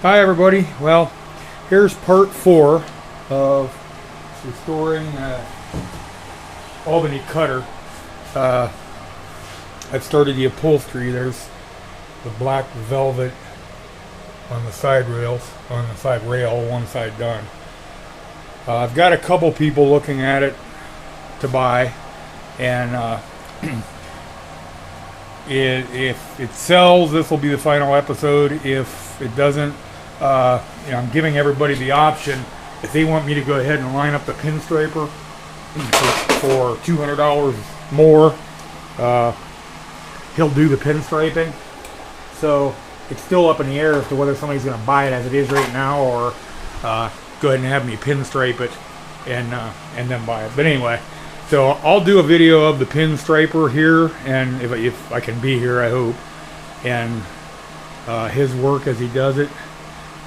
Hi everybody. Well, here's part 4 of restoring Albany Cutter. I've started the upholstery. There's the black velvet on the side rails, on the side rail, one side done. I've got a couple people looking at it to buy, and if it sells, this will be the final episode. If it doesn't, I'm giving everybody the option. If they want me to go ahead and line up the pinstriper for $200 more, he'll do the pinstriping. So it's still up in the air as to whether somebody's going to buy it as it is right now, or go ahead and have me pinstripe it and then buy it. But anyway, so I'll do a video of the pinstriper here, and if I can be here, I hope, and his work as he does it,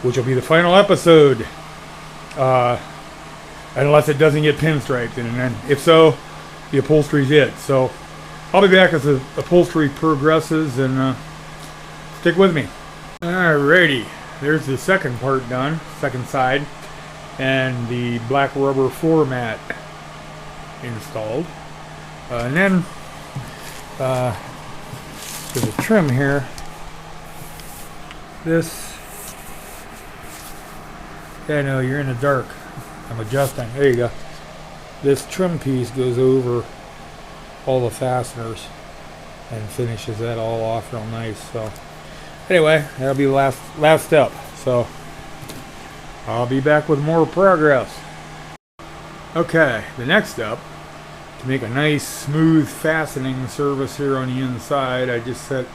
which will be the final episode, unless it doesn't get pinstriped, and then if so, the upholstery's it. So I'll be back as the upholstery progresses, and stick with me. Alrighty, there's the second part done, second side, and the black rubber floor mat installed. And then there's a trim here. This, yeah, no, you're in the dark. I'm adjusting. There you go. This trim piece goes over all the fasteners and finishes that all off real nice. So anyway, that'll be the last step. So I'll be back with more progress. Okay, the next step, to make a nice smooth fastening surface here on the inside, I just set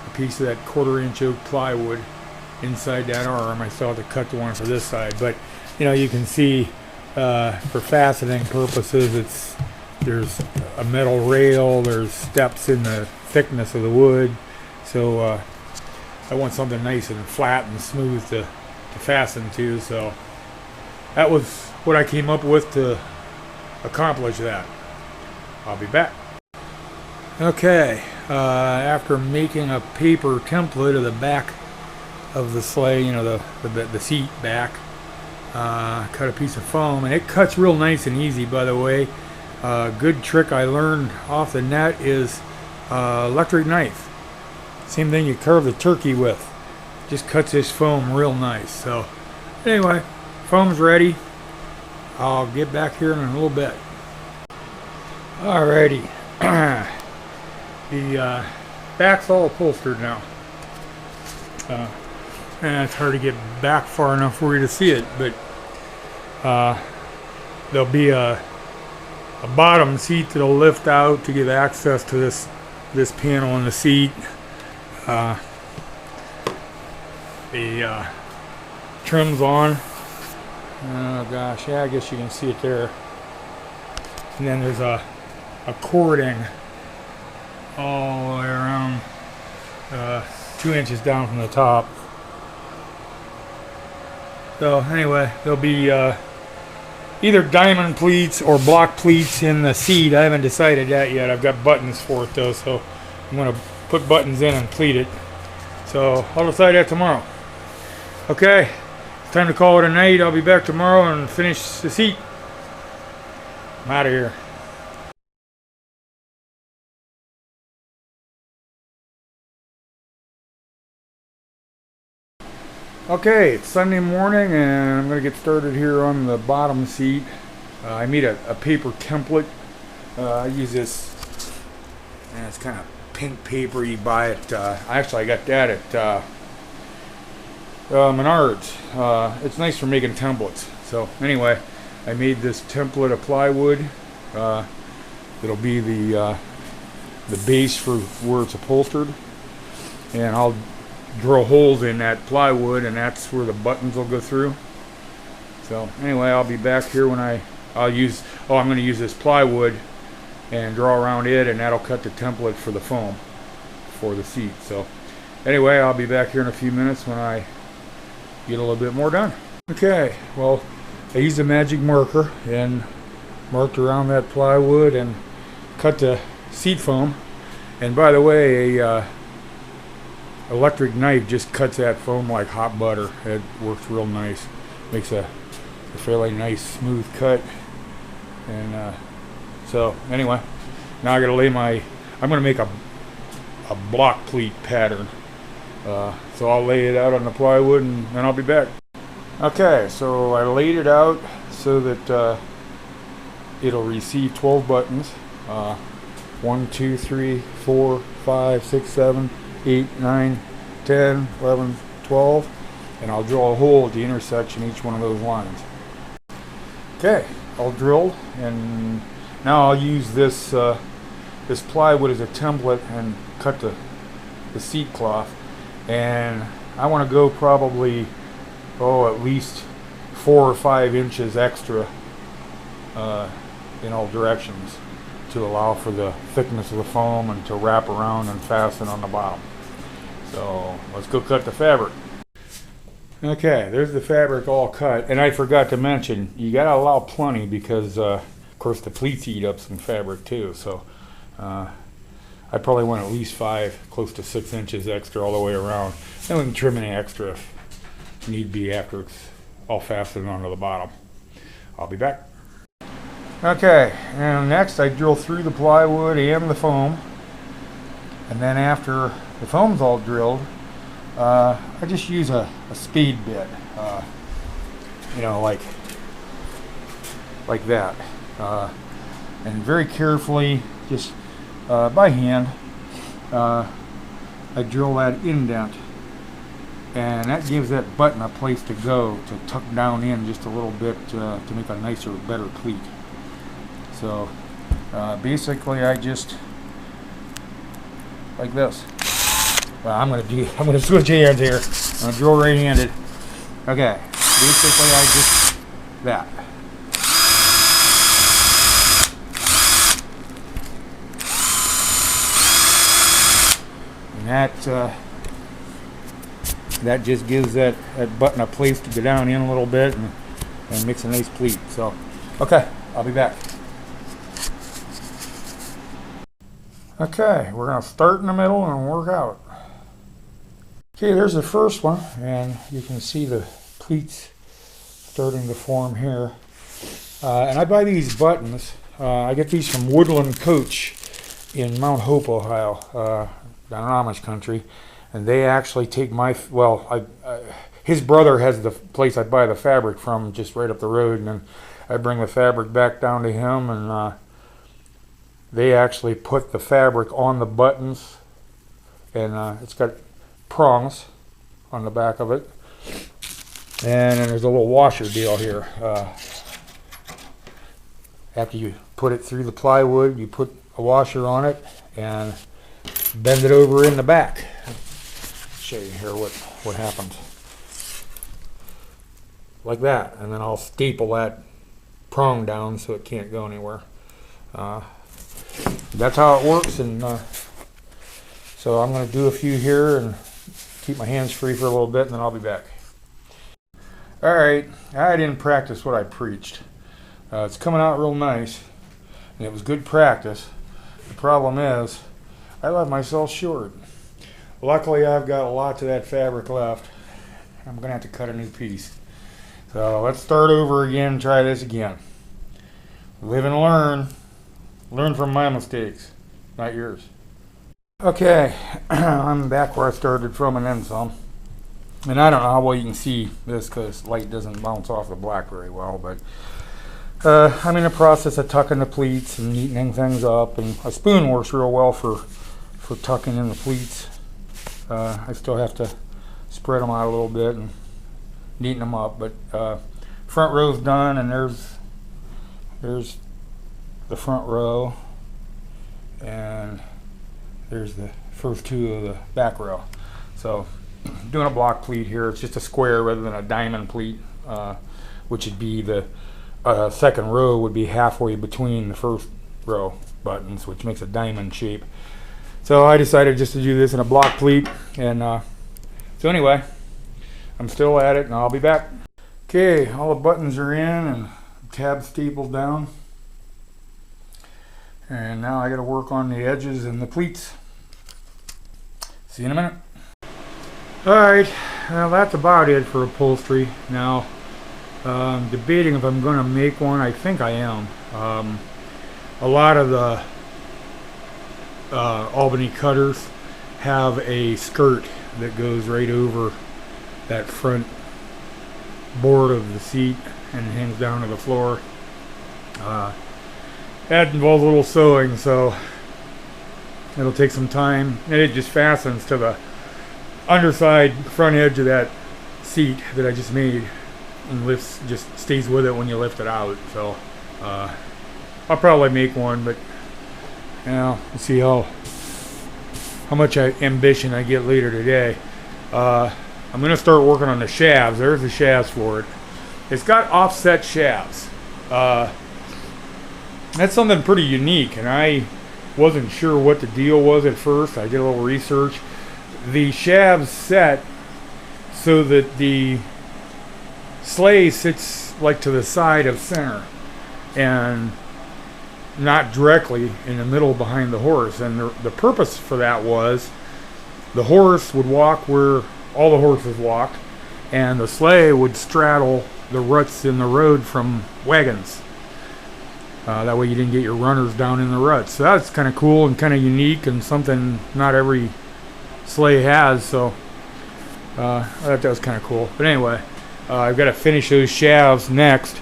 a piece of that 1/4 inch oak plywood inside that arm. I still have to cut the one for this side, but you can see for fastening purposes, there's a metal rail, there's steps in the thickness of the wood, so I want something nice and flat and smooth to fasten to. So that was what I came up with to accomplish that. I'll be back. Okay, after making a paper template of the back of the sleigh, the seat back, cut a piece of foam, and it cuts real nice and easy, by the way. Good trick I learned off the net is electric knife. Same thing you carve the turkey with. Just cuts this foam real nice. So anyway, foam's ready. I'll get back here in a little bit. Alrighty. The back's all upholstered now. And it's hard to get back far enough for you to see it, but there'll be a bottom seat that'll lift out to give access to this panel in the seat. The trim's on. Oh gosh, yeah, I guess you can see it there. And then there's a cording all the way around, 2 inches down from the top. So anyway, there'll be either diamond pleats or block pleats in the seat. I haven't decided that yet. I've got buttons for it though, so I'm going to put buttons in and pleat it. So I'll decide that tomorrow. Okay, it's time to call it a night. I'll be back tomorrow and finish the seat. I'm out of here. Okay, it's Sunday morning, and I'm going to get started here on the bottom seat. I made a paper template. I use this, and it's kind of pink paper. You buy it. Actually, I got that at Menards. It's nice for making templates. So anyway, I made this template of plywood. It'll be the base for where it's upholstered, and I'll drill holes in that plywood, and that's where the buttons will go through. So anyway, I'll be back here when I'm going to use this plywood and draw around it, and that'll cut the template for the foam for the seat. So anyway, I'll be back here in a few minutes when I get a little bit more done. Okay, well, I used a magic marker and marked around that plywood and cut the seat foam. And by the way, electric knife just cuts that foam like hot butter. It works real nice. Makes a fairly nice smooth cut. And so anyway, now I gotta lay my, I'm gonna make a block pleat pattern. So I'll lay it out on the plywood and then I'll be back. Okay, so I laid it out so that it'll receive 12 buttons. 1, 2, 3, 4, 5, 6, 7, 8, 9, 10, 11, 12. And I'll drill a hole at the intersection of each one of those lines. Okay, all drilled, and now I'll use this this plywood as a template and cut the seat cloth. And I want to go probably, at least 4 or 5 inches extra in all directions to allow for the thickness of the foam and to wrap around and fasten on the bottom. So let's go cut the fabric. Okay, there's the fabric all cut, and I forgot to mention, you gotta allow plenty because of course the pleats eat up some fabric too, so I probably want at least 5, close to 6 inches extra all the way around. Then we can trim any extra if need be after it's all fastened onto the bottom. I'll be back. Okay, and next I drill through the plywood and the foam, and then after the foam's all drilled, I just use a speed bit, you know, like that, and very carefully, just by hand, I drill that indent, and that gives that button a place to go, to tuck down in just a little bit to make a nicer, better pleat. So basically I just, like this. Well, I'm gonna switch hands here. I'm gonna drill right-handed. Okay, basically I just, that. And that just gives that button a place to go down in a little bit and makes a nice pleat. So, okay, I'll be back. Okay, we're gonna start in the middle and work out. Okay, there's the first one, and you can see the pleats starting to form here. And I buy these buttons. I get these from Woodland Coach in Mount Hope, Ohio, down in Amish country. And they actually take my, his brother has the place I buy the fabric from just right up the road, and then I bring the fabric back down to him, and they actually put the fabric on the buttons, and it's got prongs on the back of it, and then there's a little washer deal here. After you put it through the plywood, you put a washer on it and bend it over in the back. Show you here what happens. Like that, and then I'll staple that prong down so it can't go anywhere. That's how it works, and so I'm going to do a few here and keep my hands free for a little bit, and then I'll be back. Alright, I didn't practice what I preached. It's coming out real nice, and it was good practice. The problem is, I left myself short. Luckily, I've got a lot of that fabric left. I'm going to have to cut a new piece. So let's start over again, try this again. Live and learn. Learn from my mistakes, not yours. Okay, I'm back where I started from and then some. And I don't know how well you can see this because light doesn't bounce off the black very well, but I'm in the process of tucking the pleats and neatening things up, and a spoon works real well for tucking in the pleats. I still have to spread them out a little bit and neaten them up, but front row's done, and there's the front row, and there's the first 2 of the back row. So doing a block pleat here. It's just a square rather than a diamond pleat, which would be the second row would be halfway between the first row buttons, which makes a diamond shape. So I decided just to do this in a block pleat, and so anyway, I'm still at it, and I'll be back. Okay, all the buttons are in and tab stapled down. And now I got to work on the edges and the pleats. See you in a minute. Alright, well that's about it for upholstery. Now, debating if I'm going to make one. I think I am. A lot of the Albany cutters have a skirt that goes right over that front board of the seat and hangs down to the floor. That involves a little sewing, so it'll take some time, and it just fastens to the underside front edge of that seat that I just made, and lifts, just stays with it when you lift it out. So I'll probably make one, but you know, we'll see how much ambition I get later today. I'm gonna start working on the shafts. There's the shafts for it. It's got offset shafts. That's something pretty unique, and I wasn't sure what the deal was at first. I did a little research. The shafts set so that the sleigh sits like to the side of center and not directly in the middle behind the horse. And the purpose for that was the horse would walk where all the horses walked, and the sleigh would straddle the ruts in the road from wagons. That way you didn't get your runners down in the ruts. So that's kind of cool and kind of unique, and something not every sleigh has. So I thought that was kind of cool. But anyway, I've got to finish those shafts next,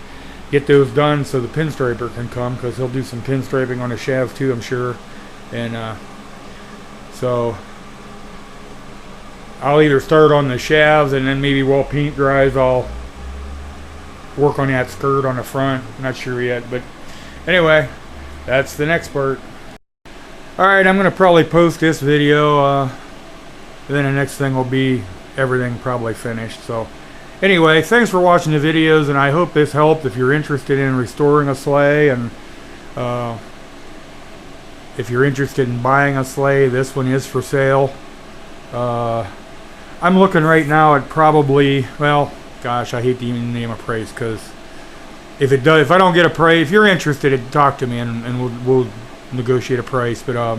get those done so the pinstriper can come, because he'll do some pinstriping on the shafts too, I'm sure. And so I'll either start on the shafts, and then maybe while paint dries I'll work on that skirt on the front. I'm not sure yet, but anyway, that's the next part. Alright, I'm going to probably post this video, then the next thing will be everything probably finished. So anyway, thanks for watching the videos, and I hope this helped if you're interested in restoring a sleigh, and if you're interested in buying a sleigh, this one is for sale. I'm looking right now at probably, well, gosh, I hate to even name a price, because if I don't get a price, if you're interested, talk to me and we'll negotiate a price. But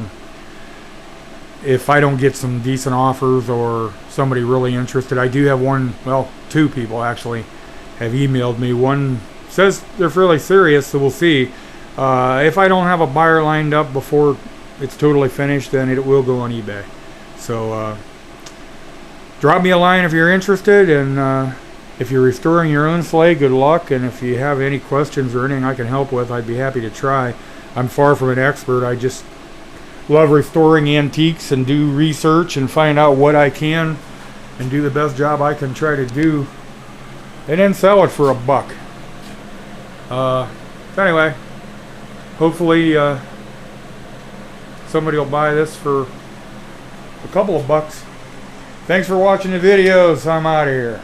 if I don't get some decent offers or somebody really interested, I do have one, well, two people actually have emailed me. One says they're fairly serious, so we'll see. If I don't have a buyer lined up before it's totally finished, then it will go on eBay. So drop me a line if you're interested, and if you're restoring your own sleigh, good luck. And if you have any questions or anything I can help with, I'd be happy to try. I'm far from an expert. I just love restoring antiques and do research and find out what I can and do the best job I can try to do, and then sell it for $1. Anyway, hopefully somebody will buy this for a couple of bucks. Thanks for watching the videos. I'm out of here.